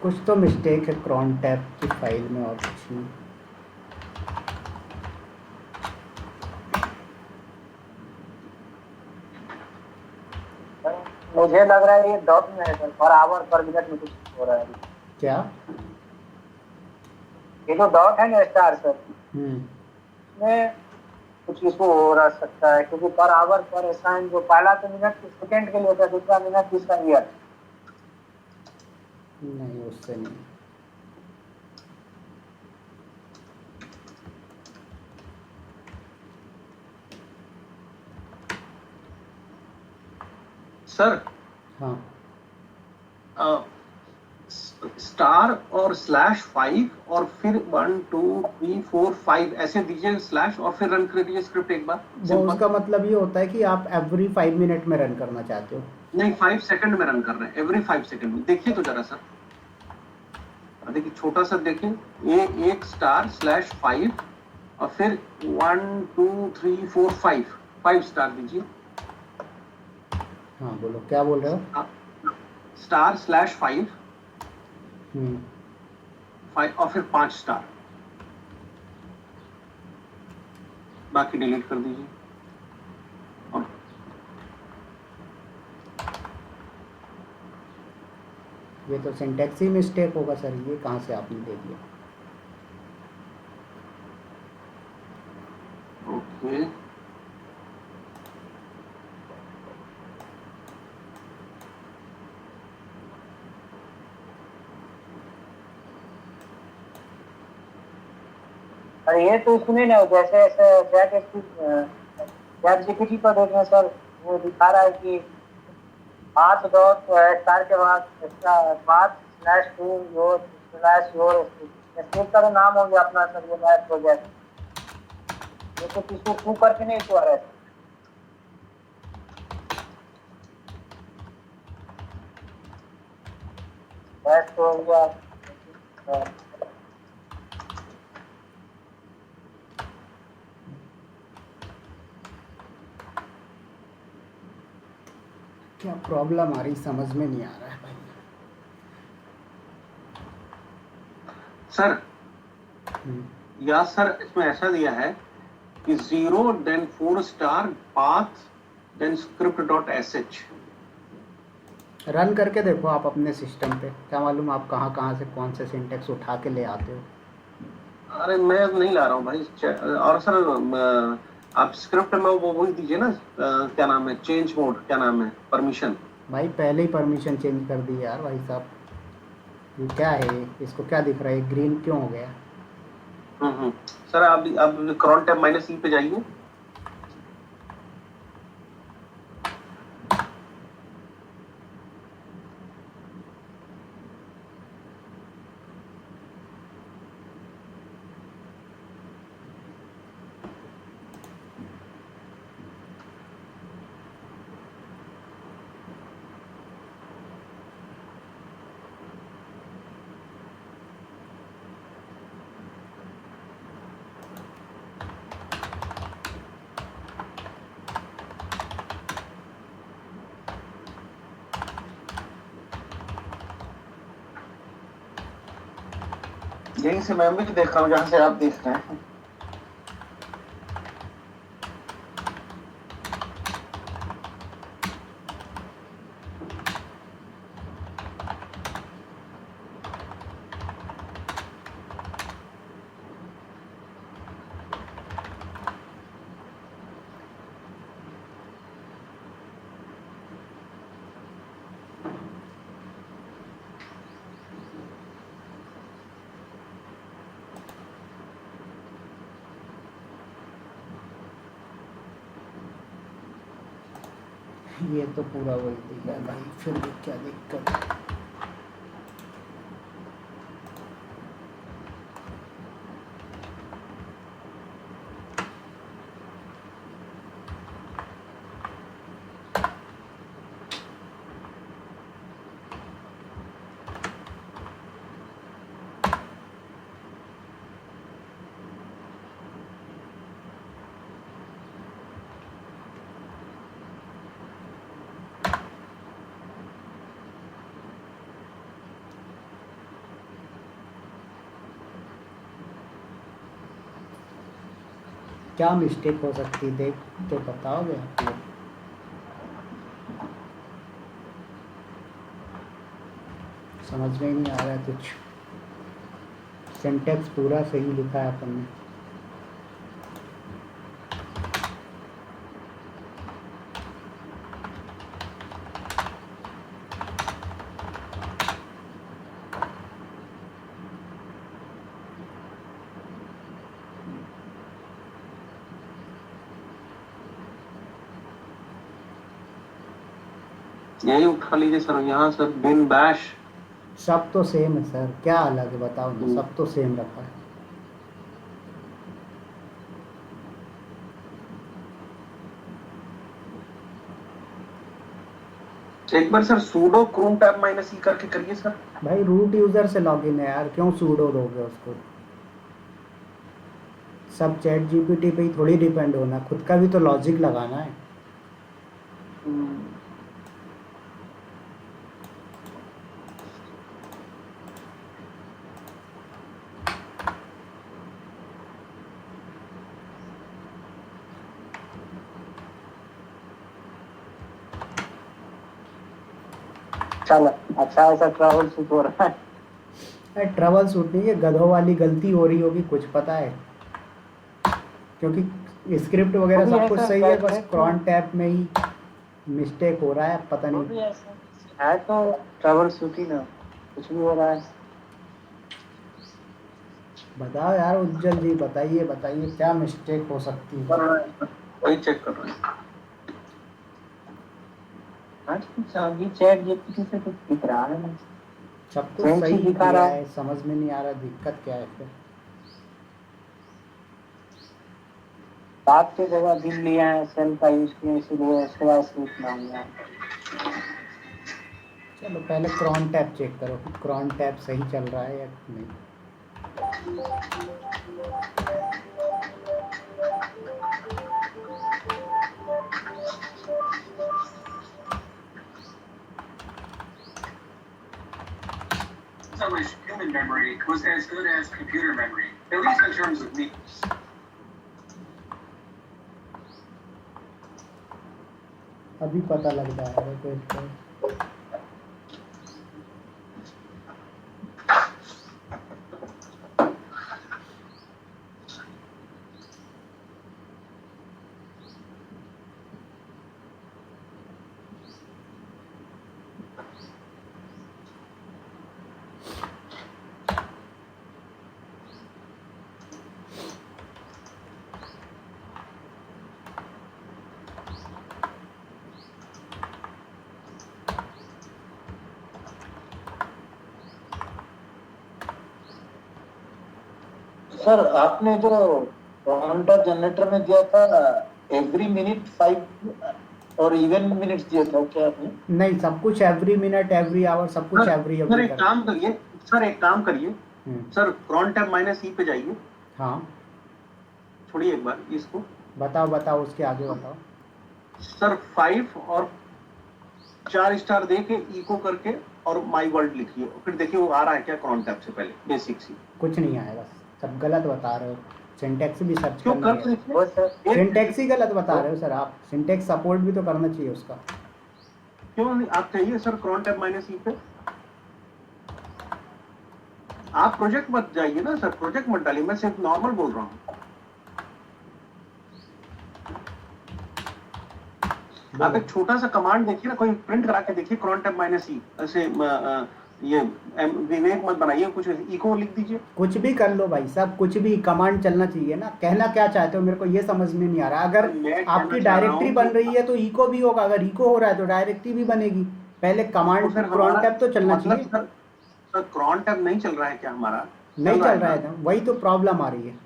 कुछ तो मिस्टेक है cron tab की फाइल में और कुछ नहीं। मुझे लग रहा है ये डॉट में है सर, पर आवर पर मिनट में कुछ हो रहा है अभी। क्या? ये जो डॉट है ना स्टार सर, हम्म इसमें कुछ इशू हो रहा सकता है, क्योंकि पर आवर पर असाइन जो पहला तो मिनट सेकंड के लिए होता है, दूसरा मिनट, तीसरा ईयर। नहीं उससे नहीं। सर हाँ स्टार और /5 और फिर 1 2 3 4 5 ऐसे दीजिए स्लैश और फिर रन कर दीजिए स्क्रिप्ट एक बार। वो Simple। उसका मतलब ये होता है कि आप एवरी 5 मिनट में रन करना चाहते हो। नहीं 5 सेकंड में रन कर रहे हैं, एवरी 5 सेकंड में। देखिए तो जरा सर, देखिए छोटा सा देखिए, ये एक */5 और फिर 1 2 3 4 5 स्टार दीजिए। हाँ बोलो क्या बोल रहे हो? */5 हम्म 5 और फिर 5 स्टार, बाकी डिलीट कर दीजिए। और ये तो सिंटैक्स ही मिस्टेक होगा सर, ये कहाँ से आपने दे दिया? ओके अरे ये तो इसमें ना, जैसे ऐसे चैट जीपीटी पर देख रहे हैं सर, वो दिखा रहा है कि 5 डॉट स्टार के बाद इसका 5/2 योर स्क्रिप्ट का तो नाम हो गया अपना सर, ये नया प्रोजेक्ट। ये तो किसको टू करके नहीं हुआ रहा है। बस तो हो गया। क्या प्रॉब्लम आ रही समझ में नहीं आ रहा है भाई। सर, हम्म, या सर इसमें ऐसा दिया है कि 0 then 4 star path then script.sh। Run करके देखो आप अपने सिस्टम पे, क्या मालूम आप कहाँ कहाँ से कौन से सिंटैक्स उठा के ले आते हो। अरे मैं नहीं ला रहा हूँ भाई। और सर आप स्क्रिप्ट में वो वही दीजिए ना, क्या नाम है, चेंज मोड, क्या नाम है, परमिशन। भाई पहले ही परमिशन चेंज कर दी यार भाई साहब। ये क्या है, इसको क्या दिख रहा है, ग्रीन क्यों हो गया? सर आप cron tab -e पे जाइए। यहीं से मैं भी देख रहा हूँ जहाँ से आप देख रहे हैं। ये तो पूरा वही दिख रहा है भाई, फिर भी क्या दिक्कत है। क्या मिस्टेक हो सकती है देख तो बताओगे आप लोग। समझ में ही नहीं आ रहा है कुछ। सिंटेक्स पूरा सही लिखा है अपन ने। यही उठा लीजिए सर, यहाँ सर बिन बैश। सब तो सेम है सर, क्या अलग है बताओ ना, सब तो सेम रखा है। एक बार sir sudo crontab minus e करके करिए सर। भाई रूट यूजर से लॉगिन है यार, क्यों सूडो दोगे उसको। सब चैट जीपीटी पे ही थोड़ी डिपेंड होना, खुद का भी तो लॉजिक लगाना है। चलो अच्छा ऐसा ट्रैवल शूट हो रहा है। ट्रबल शूट नहीं, ये गधों वाली गलती हो रही होगी कुछ, पता है, क्योंकि स्क्रिप्ट वगैरह वो भी सब कुछ ऐसा सही है, बस बैठ- क्रॉन टैप में ही मिस्टेक हो रहा है, पता वो नहीं। भी ऐसा है तो ट्रैवल शूट ही ना, कुछ भी हो रहा है। बताओ यार उज्जवल जी, बताइए बताइए क्या मिस्टेक हो सकती है। वही चेक कर रहे हैं। आज कुछ अभी चैट जीपीटी से कुछ दिख रहा है, सब कुछ सेम सही चीज दिखा दिया रहा है, समझ में नहीं आ रहा दिक्कत क्या है फिर। बात की जगह दिन लिया है, सेल का यूज किया, इसीलिए उसके बाद शूट ना हुआ। चलो पहले क्रॉन टैप चेक करो, क्रॉन टैप सही चल रहा है या नहीं। I wish human memory was as good as computer memory, at least in terms of me. अभी पता लग रहा है तो इसको। सर आपने जो काउंटर जनरेटर में दिया था एवरी मिनट 5 और इवन मिनट्स दिया था क्या आपने? नहीं, सब कुछ एवरी मिनट एवरी आवर सब कुछ एवरी सर एक काम करिए, सर एक काम करिए, सर क्रॉन टैब माइनस ई पे जाइए। हाँ छोड़िए एक बार इसको। बताओ बताओ, उसके आगे बताओ। सर 5 और 4 स्टार दे के इको करके और माई वर्ल्ड लिखिए, फिर देखिए वो आ रहा है क्या cron tab से पहले, बेसिक सी। कुछ नहीं आएगा, सब गलत बता रहे हो। सिंटेक्स भी सर्च क्यों करना कर तो है। देखिए, वो सर सिंटेक्स ही गलत बता रहे हो सर आप, सिंटेक्स सपोर्ट भी तो करना चाहिए उसका। क्यों नहीं आप चाहिए सर cron tab -e पे? आप प्रोजेक्ट मत जाइए ना सर, प्रोजेक्ट मत डालिए, मैं सिर्फ नॉर्मल बोल रहा हूँ। आप एक छोटा सा कमांड देखिए ना, कोई प्रिंट करा के देखिए cron tab -e, ऐसे ये विवेक मत बनाइए, कुछ इको लिख दीजिए। कुछ भी कर लो भाई साहब, कुछ भी कमांड चलना चाहिए ना। कहना क्या चाहते हो मेरे को ये समझ में नहीं आ रहा। अगर मैं कहना आपकी चाह रहा डायरेक्टरी हूँ बन कि रही है तो इको भी होगा, अगर इको हो रहा है तो डायरेक्टरी भी बनेगी। पहले तो कमांड फिर क्रॉन हमारा टैब तो चलना मतलब चाहिए। सर cron tab नहीं चल रहा है क्या हमारा? नहीं चल रहा ना? है तो वही तो प्रॉब्लम आ रही है।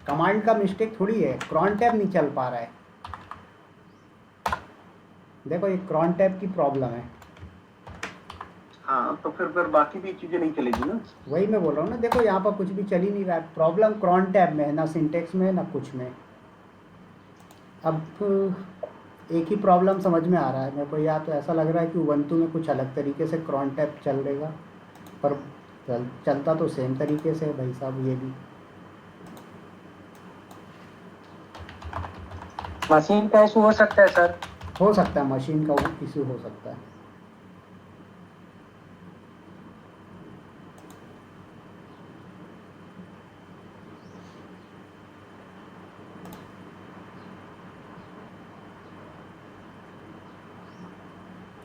कमांड का मिस्टेक थोड़ी है, क्रॉन टैब नहीं चल पा रहा है। देखो ये क्रॉन टैब की प्रॉब्लम है। हाँ तो फिर बाकी भी चीजें नहीं चलेगी ना। वही मैं बोल रहा हूँ ना, देखो यहाँ पर कुछ भी चल ही नहीं रहा है। प्रॉब्लम क्रॉन टैब में है, ना सिंटेक्स में ना कुछ में। अब एक ही प्रॉब्लम समझ में आ रहा है मेरे को, या तो ऐसा लग रहा है कि उबंटू में कुछ अलग तरीके से क्रॉन टैब चल रहेगा, पर चलता तो सेम तरीके से है भाई साहब ये भी। मशीन का इशू हो सकता है सर। हो सकता है मशीन का इशू हो सकता है।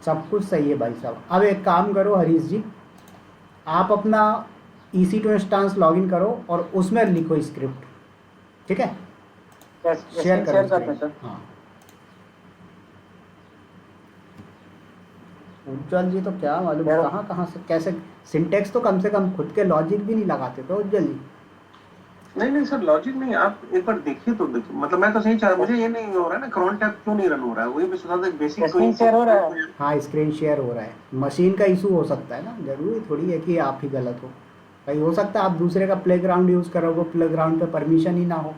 सब कुछ सही है भाई साहब। अब एक काम करो हरीश जी, आप अपना EC2 इंस्टांस लॉगिन करो और उसमें लिखो स्क्रिप्ट, ठीक है? शेयर करो शेयर करते हैं स्क्रीन। सर। हाँ उज्जवल जी तो क्या मालूम यार- कहाँ कहाँ से कैसे। सिंटेक्स तो कम से कम खुद के लॉजिक भी नहीं लगाते थे उज्जवल जी। नहीं सर लॉजिक नहीं, आप एक बार देखिए तो देखिए, मतलब मैं तो सही चाह रहा, मुझे ये नहीं हो रहा है ना cron tab क्यों नहीं रन हो रहा है, वही मैं सोचा था बेसिक स्क्रीन शेयर हो रहा है। हाँ स्क्रीन शेयर हो रहा है, मशीन का इशू हो सकता है ना, जरूरी थोड़ी है कि आप ही गलत हो भाई। हो सकता है आप दूसरे का प्लेग्राउंड यूज़ करोगे, प्लेग्राउंड पे परमिशन ही ना हो।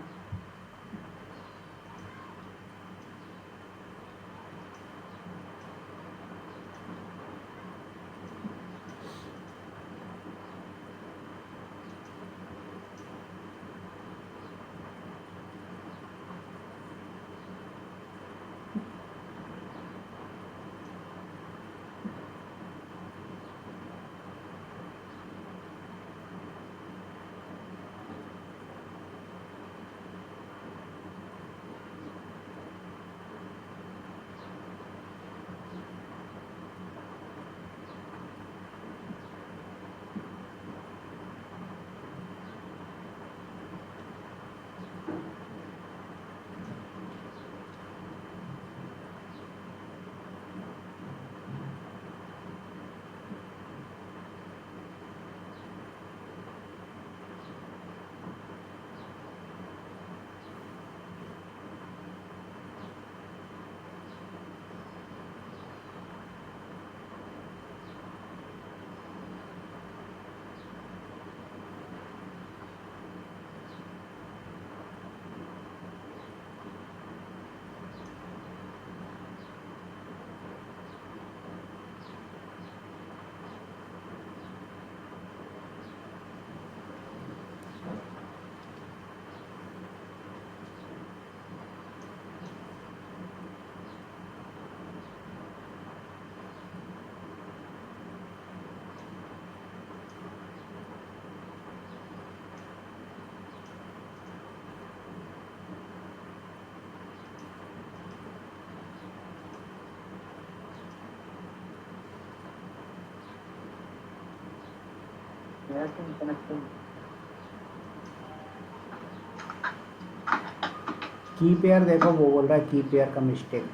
की पेयर देखो, वो बोल रहा है की पेयर का मिस्टेक।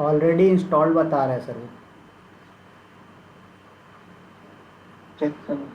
ऑलरेडी इंस्टॉल्ड बता रहा है सर वो। चेक करो।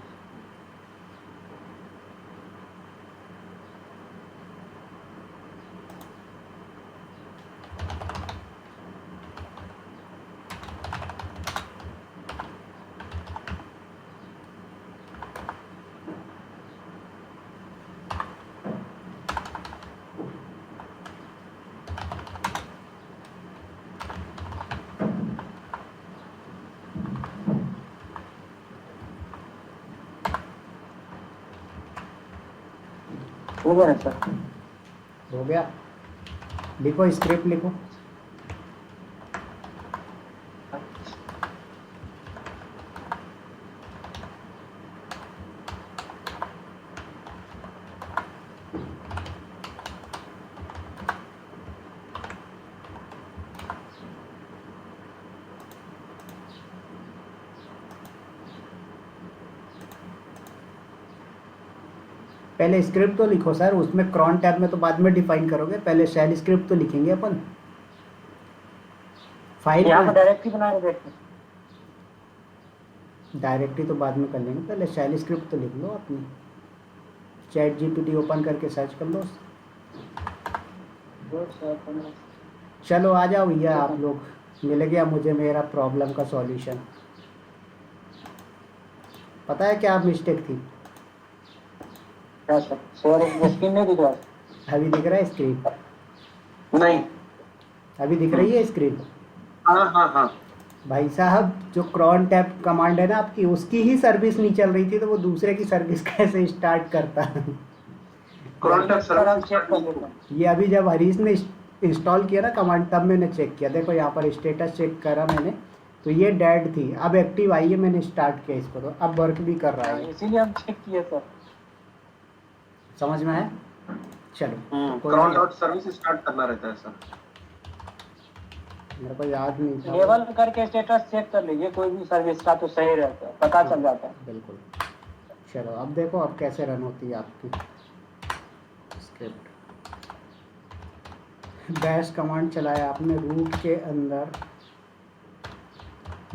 हो गया ना सर? हो गया, लिखो स्क्रिप्ट लिखो। पहले स्क्रिप्ट तो लिखो सर, उसमें क्रॉन टैब में तो बाद में डिफाइन करोगे, पहले शेल स्क्रिप्ट तो लिखेंगे अपन। फाइल यहाँ पर डायरेक्टली बना के देखते हैं। डायरेक्टली तो बाद में कर लेंगे, पहले शेल स्क्रिप्ट तो लिख लो अपनी। चैट जीपीटी ओपन करके सर्च कर लो। चलो आ जाओ भैया आप लोग, मिल गया मुझे मेरा प्रॉब्लम का सॉल्यूशन। पता है क्या मिस्टेक थी? क्या सर? शेयर स्क्रीन नहीं दिख रहा? अभी दिख रहा है स्क्रीन? नहीं। अभी दिख रही है स्क्रीन? हाँ हाँ हाँ। भाई साहब जो क्रॉन टैब कमांड है ना आपकी, उसकी ही सर्विस नहीं चल रही थी, तो वो दूसरे की सर्विस कैसे स्टार्ट करता? क्रॉन सर हम सर्विस चेक कर लेते हैं। ये अभी जब हरीश ने इंस्टॉल किया ना कमांड, तब मैंने चेक किया। देखो यहाँ पर स्टेटस चेक करा मैंने, तो ये डेड थी, अब एक्टिव आई है, मैंने स्टार्ट किया इसको, तो अब वर्क भी कर रहा है। इसीलिए हम चेक किए सर। समझ में आया? चलो कोई क्रॉन नहीं, डॉट सर्विस स्टार्ट करना रहता है सर। मेरे को याद नहीं था। लेवल करके स्टेटस चेक कर लीजिए, कोई भी सर्विस का तो सही रहता है, पता चल जाता है। बिल्कुल। चलो अब देखो अब कैसे रन होती है आपकी स्क्रिप्ट। बैश कमांड चलाया आपने रूट के अंदर,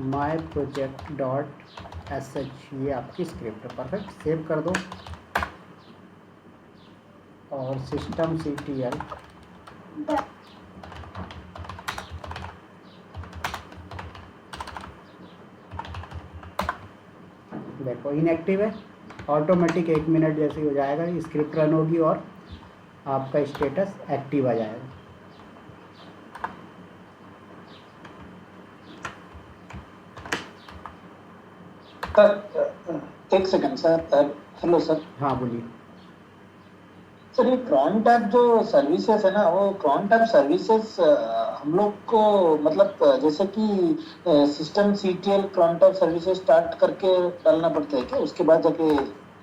my project dot S H, ये आपकी स्क्रिप्ट है। परफेक्ट, सेव कर दो और सिस्टम सी टी एल देखो इनएक्टिव है, ऑटोमेटिक 1 मिनट जैसे ही हो जाएगा स्क्रिप्ट रन होगी और आपका स्टेटस एक्टिव आ जाएगा। सर एक सेकंड सर, हेलो सर। हाँ बोलिए। सर ये क्रॉन टैब जो सर्विसेज है ना, वो क्रॉन टैब सर्विसेज हम लोग को मतलब जैसे कि system CTL crontab services start करके डालना पड़ता है क्या, उसके बाद जाके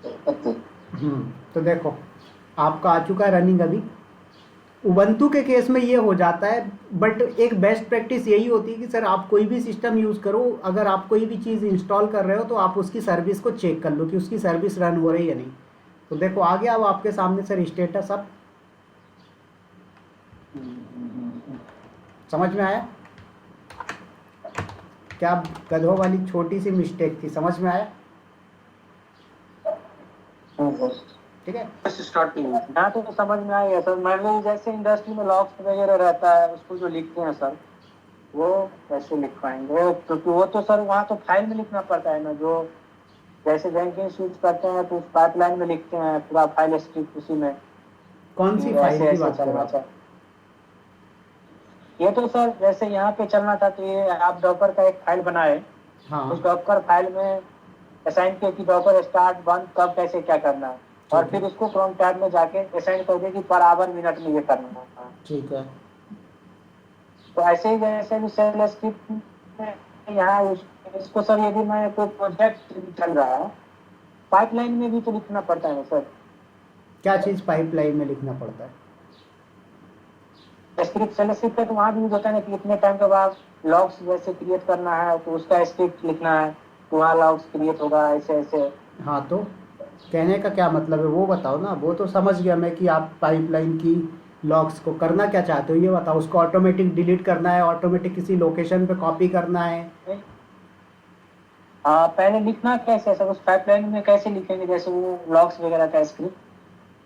करते हैं? तो देखो आपका आ चुका है रनिंग अभी। उबंटू के केस में ये हो जाता है, बट एक बेस्ट प्रैक्टिस यही होती है कि सर आप कोई भी सिस्टम यूज़ करो, अगर आप कोई भी चीज़ इंस्टॉल कर रहे हो तो आप उसकी सर्विस को चेक कर लो कि उसकी सर्विस रन हो रही है या नहीं। तो देखो आ गया अब आपके सामने सर स्टेटस। अब समझ में आया क्या? गधों वाली छोटी सी मिस्टेक थी, समझ में आया? ठीक है, बस स्टार्ट नहीं हुआ। यहाँ तो समझ में आएगा सर। मान लो जैसे इंडस्ट्री में लॉक्स वगैरह रहता है, उसको जो लिखते हैं सर, वो कैसे लिख पाएंगे? क्योंकि वो तो सर वहाँ तो फाइल में लिखना पड़ता है ना, जो जैसे जेंकिंस यूज करते हैं तो उस पाइपलाइन में लिखते हैं पूरा फाइल स्क्रिप्ट उसी में। कौन सी फाइल की बात कर रहे हो? ये तो सर जैसे यहाँ पे चलना था, तो ये आप डॉकर का एक फाइल बनाए, हाँ उस डॉकर फाइल में असाइन किया कि डॉकर स्टार्ट बंद कब कैसे क्या करना है, और फिर उसको क्रॉम टैब में जाके असाइन कर दे कि पर आवर मिनट में ये करना है। ठीक है। तो ऐसे ही जैसे भी सेल स्क्रिप्ट में यहाँ इसको सर यदि मैं कोई प्रोजेक्ट चल रहा है, पाइपलाइन में भी तो लिखना पड़ता है ना सर। क्या चीज़ पाइपलाइन में लिखना पड़ता है? स्क्रिप्ट सेल स्क्रिप्ट है तो वहाँ भी यूज होता है ना कि इतने टाइम के बाद लॉग्स जैसे क्रिएट करना है तो उसका स्क्रिप्ट लिखना है, तो वहाँ लॉग्स क्रिएट होगा ऐसे ऐसे। हाँ तो कहने का क्या मतलब है वो बताओ ना। वो तो समझ गया मैं कि आप पाइपलाइन की लॉग्स को करना क्या चाहते हो ये बताओ। उसको ऑटोमेटिक डिलीट करना है, ऑटोमेटिक किसी लोकेशन पे कॉपी करना है? पहले लिखना कैसे सर, उस पाइपलाइन में कैसे लिखेंगे, जैसे वो लॉग्स वगैरह का स्क्रिप्ट?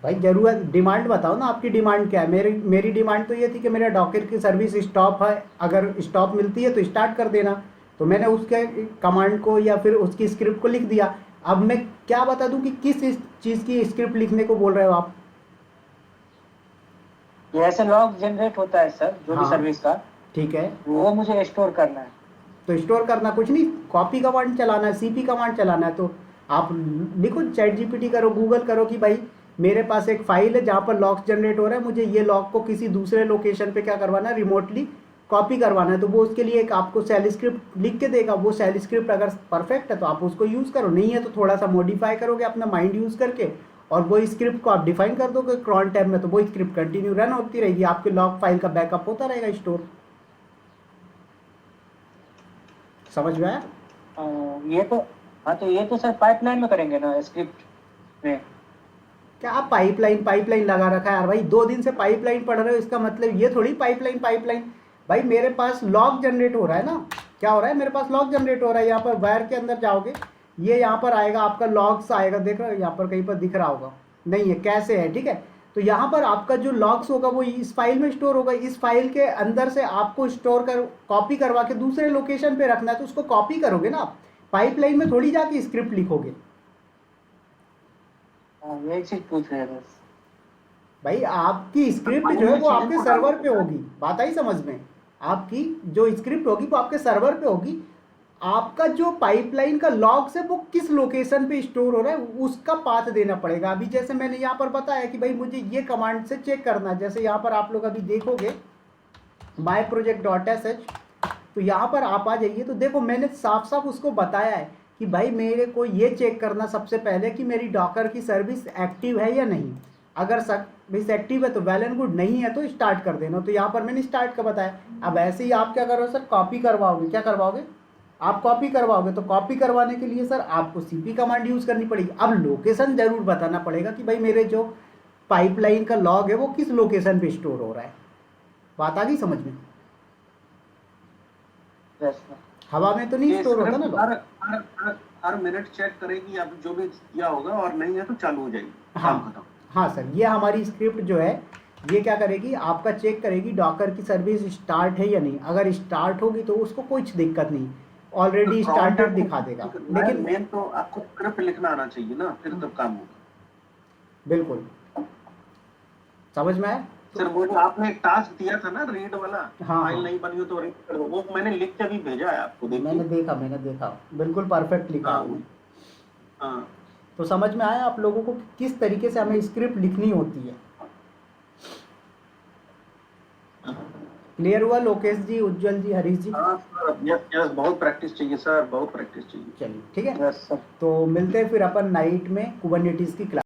भाई जरूरत डिमांड बताओ ना, आपकी डिमांड क्या है। मेरी डिमांड तो ये थी कि मेरा डॉकर की सर्विस स्टॉप है, अगर स्टॉप मिलती है तो स्टार्ट कर देना। तो मैंने उसके कमांड को या फिर उसकी स्क्रिप्ट को लिख दिया। अब मैं क्या बता दूं कि किस इस चीज़ की स्क्रिप्ट लिखने को बोल रहे हो आप? ये ऐसे लॉग जनरेट होता है सर, जो भी हाँ। सर्विस का, ठीक है, वो मुझे स्टोर करना है। तो स्टोर करना कुछ नहीं, कॉपी कमांड चलाना है, सीपी कमांड चलाना है। तो आप लिखो, चैट जीपीटी करो, गूगल करो कि भाई मेरे पास एक फाइल है जहाँ पर लॉग्स जनरेट हो रहा है, मुझे ये लॉग को किसी दूसरे लोकेशन पे क्या करवाना है, रिमोटली कॉपी करवाना है। तो वो उसके लिए एक आपको सेल स्क्रिप्ट लिख के देगा। वो सेल स्क्रिप्ट अगर परफेक्ट है तो आप उसको यूज़ करो, नहीं है तो थोड़ा सा मॉडिफाई करोगे अपना माइंड यूज़ करके, और वो स्क्रिप्ट को आप डिफाइन कर दोगे क्रॉन टैब में, तो वो स्क्रिप्ट कंटिन्यू रन होती रहेगी, आपके लॉग फाइल का बैकअप होता रहेगा स्टोर। समझ में आया? ये तो, हाँ तो ये तो सर पाइपलाइन में करेंगे ना, स्क्रिप्ट में? क्या आप पाइपलाइन लगा रखा है यार भाई, 2 दिन से पाइपलाइन पढ़ रहे हो, इसका मतलब ये थोड़ी पाइपलाइन। भाई मेरे पास लॉग जनरेट हो रहा है ना, क्या हो रहा है, मेरे पास लॉग जनरेट हो रहा है। यहाँ पर वायर के अंदर जाओगे, ये यहाँ पर आएगा आपका लॉग्स आएगा, देख रहे हो यहाँ पर कहीं पर दिख रहा होगा, नहीं है कैसे है, ठीक है। तो यहाँ पर आपका जो लॉग्स होगा वो इस फाइल में स्टोर होगा। इस फाइल के अंदर से आपको स्टोर कर कॉपी करवा के दूसरे लोकेशन पे रखना है, तो उसको कॉपी करोगे ना आप, पाइपलाइन में थोड़ी जाके स्क्रिप्ट लिखोगे। यही चीज पूछ रहे हैं बस। भाई आपकी स्क्रिप्ट जो है वो आपके सर्वर पे होगी, बात आई समझ में? आपकी जो स्क्रिप्ट होगी वो आपके सर्वर पे होगी। आपका जो पाइपलाइन का लॉग्स है वो किस लोकेशन पे स्टोर हो रहा है उसका पाथ देना पड़ेगा। अभी जैसे मैंने यहाँ पर बताया कि भाई मुझे ये कमांड से चेक करना है, जैसे यहाँ पर आप लोग अभी देखोगे myproject.sh, तो यहाँ पर आप आ जाइए, तो देखो मैंने साफ साफ उसको बताया है कि भाई मेरे को ये चेक करना सबसे पहले कि मेरी डॉकर की सर्विस एक्टिव है या नहीं। अगर सर्विस एक्टिव है तो वेल एंड गुड, नहीं है तो स्टार्ट कर देना। तो यहाँ पर मैंने स्टार्ट का बताया। अब ऐसे ही आप क्या करो सर, कॉपी करवाओगे। क्या करवाओगे आप? कॉपी करवाओगे। तो कॉपी करवाने के लिए सर आपको सीपी कमांड यूज़ करनी पड़ेगी। अब लोकेशन जरूर बताना पड़ेगा कि भाई मेरे जो पाइपलाइन का लॉग है वो किस लोकेशन पे स्टोर हो रहा है। बात आ गई समझ में? हवा में तो नहीं स्टोर होता ना लॉग। हर मिनट चेक करेगी आप जो भी किया होगा, और नहीं है तो चालू हो जाएगी। हाँ हाँ सर, ये हमारी स्क्रिप्ट जो है ये क्या करेगी, आपका चेक करेगी डॉकर की सर्विस स्टार्ट है या नहीं। अगर स्टार्ट होगी तो उसको कुछ दिक्कत नहीं, ऑलरेडी स्टार्टेड दिखा देगा। लेकिन मेन तो आपको स्क्रिप्ट लिखना आना चाहिए ना, फिर तब काम होगा। बिल्कुल समझ में आया? सर वो जो आपने एक टास्क दिया था ना रीड वाला, हाँ, फाइल नहीं बनी हो तो रीड कर दो, वो मैंने लिख के अभी भेजा है आपको, देखिए। मैंने देखा बिल्कुल परफेक्ट लिखा हाँ। है। हाँ तो समझ में आया आप लोगों को किस तरीके से हमें स्क्रिप्ट लिखनी होती है? क्लियर हुआ लोकेश जी, उज्जवल जी, हरीश जी? हाँ सर, यस बहुत प्रैक्टिस चाहिए सर, बहुत प्रैक्टिस चाहिए। चलिए ठीक है, यस सर। तो मिलते हैं फिर अपन नाइट में कुबरनेटिस की क्लास।